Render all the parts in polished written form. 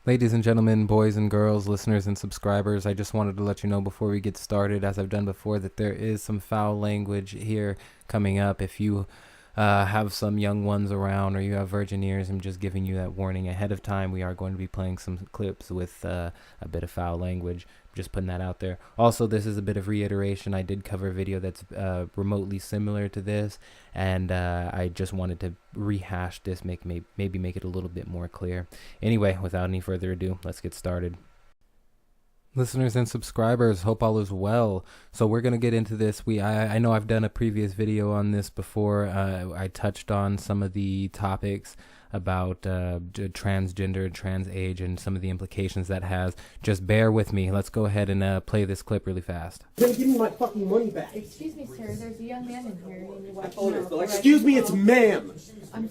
Ladies and gentlemen, boys and girls, listeners and subscribers, I just wanted to let you know before we get started, as I've done before, that there is some foul language here coming up. If you have some young ones around or you have virgin ears, I'm just giving you that warning ahead of time. We are going to be playing some clips with a bit of foul language. Just putting that out there. Also, this is a bit of reiteration. I did cover a video that's remotely similar to this, and I just wanted to rehash this, maybe make it a little bit more clear. Anyway, without any further ado, let's get started. Listeners and subscribers, hope all is well. So we're going to get into this. I know I've done a previous video on this before. I touched on some of the topics about transgender, trans age, and some of the implications that has. Just bear with me. Let's go ahead and play this clip really fast. You're gonna give me my fucking money back. Excuse me, sir. There's a young man in here. Excuse me, it's ma'am.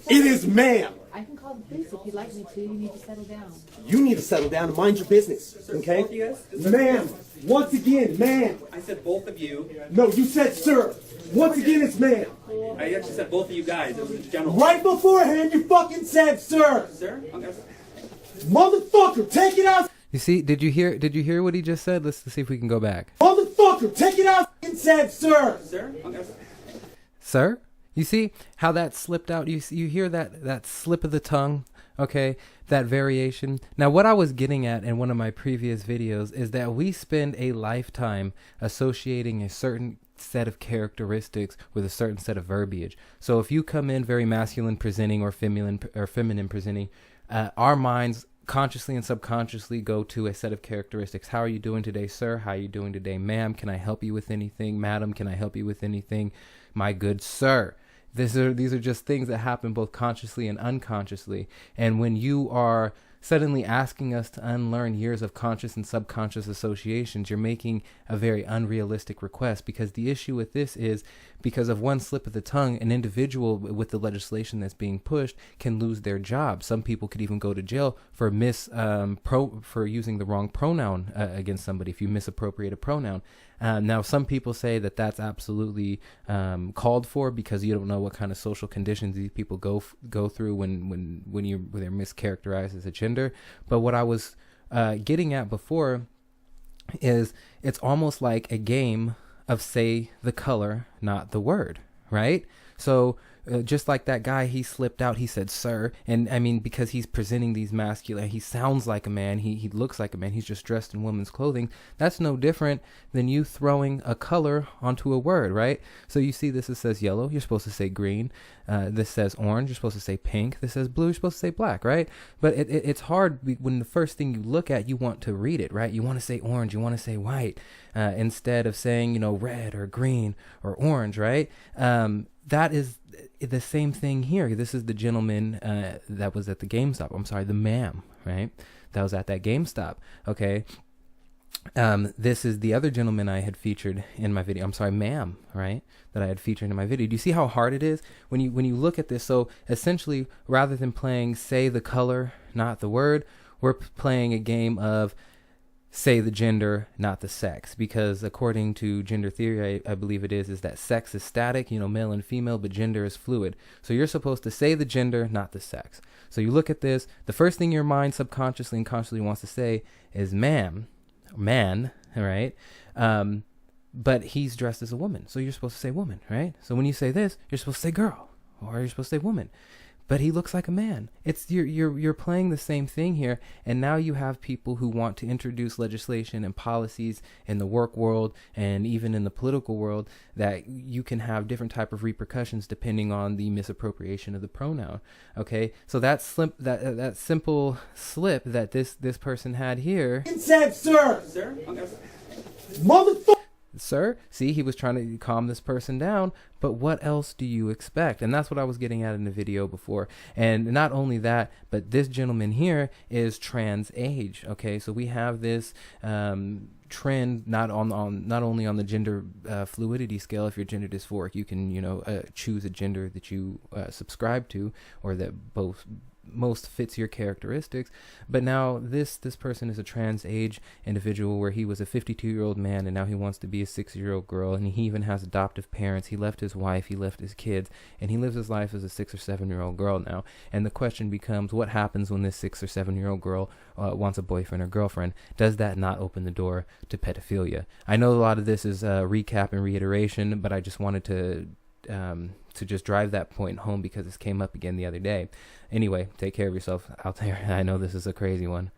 It is ma'am. I can call the police if you'd like me to. You need to settle down. You need to settle down and mind your business, okay? Both of you guys? Ma'am, once again, ma'am. I said both of you. No, you said sir. Once again, it's ma'am. I actually said both of you guys. It was a general. Right beforehand, you fucking said sir. Sir? Okay. Motherfucker, take it out. You see, did you hear what he just said? Let's see if we can go back. Motherfucker, take it out and said sir. Sir? Okay. Sir? You see how that slipped out? You hear that slip of the tongue? Okay, that variation. Now, what I was getting at in one of my previous videos is that we spend a lifetime associating a certain set of characteristics with a certain set of verbiage. So if you come in very masculine presenting or feminine presenting, our minds consciously and subconsciously go to a set of characteristics. How are you doing today, sir? How are you doing today, ma'am? Can I help you with anything? Madam, can I help you with anything? My good sir. These are just things that happen both consciously and unconsciously. And when you are suddenly asking us to unlearn years of conscious and subconscious associations, you're making a very unrealistic request, because the issue with this is, because of one slip of the tongue, an individual with the legislation that's being pushed can lose their job. Some people could even go to jail for for using the wrong pronoun against somebody, if you misappropriate a pronoun. Now, some people say that that's absolutely called for, because you don't know what kind of social conditions these people go through when they're mischaracterized as a gender. But what I was getting at before is, it's almost like a game of say the color, not the word, right? So just like that guy, he slipped out, he said sir, and I mean, because he's presenting these masculine, he sounds like a man, he looks like a man, he's just dressed in women's clothing. That's no different than you throwing a color onto a word, right? So you see this, it says yellow, you're supposed to say green. This says orange, you're supposed to say pink. This says blue, you're supposed to say black, right? But it's hard when the first thing you look at, you want to read it, right? You want to say orange, you want to say white, instead of saying, red or green or orange, right? That is the same thing here. This is the gentleman that was at the GameStop. I'm sorry, the ma'am, right? That was at that GameStop, okay? This is the other gentleman I had featured in my video. I'm sorry, ma'am, right? That I had featured in my video. Do you see how hard it is when you look at this? So essentially, rather than playing say the color, not the word, we're playing a game of say the gender, not the sex, because according to gender theory, I believe it is that sex is static, male and female, but gender is fluid. So you're supposed to say the gender, not the sex. So you look at this, the first thing your mind subconsciously and consciously wants to say is man, all right? But he's dressed as a woman, so you're supposed to say woman, right? So when you say this, you're supposed to say girl, or you're supposed to say woman. But he looks like a man. It's you're playing the same thing here, and now you have people who want to introduce legislation and policies in the work world and even in the political world that you can have different type of repercussions depending on the misappropriation of the pronoun. Okay, so that simple slip that this person had here. It said sir. Sir? Okay. Motherfucker. Sir, see, he was trying to calm this person down, but what else do you expect? And that's what I was getting at in the video before. And not only that, but this gentleman here is trans age. Okay, so we have this trend not only on the gender fluidity scale. If you're gender dysphoric, you can choose a gender that you subscribe to, or that both most fits your characteristics. But now this person is a trans age individual where he was a 52-year-old man and now he wants to be a 6-year-old girl, and he even has adoptive parents. He left his wife, he left his kids, and he lives his life as a 6 or 7-year-old girl now. And the question becomes, what happens when this 6 or 7-year-old girl wants a boyfriend or girlfriend? Does that not open the door to pedophilia? I know a lot of this is recap and reiteration, but I just wanted to just drive that point home because this came up again the other day. Anyway, take care of yourself out there. I know this is a crazy one.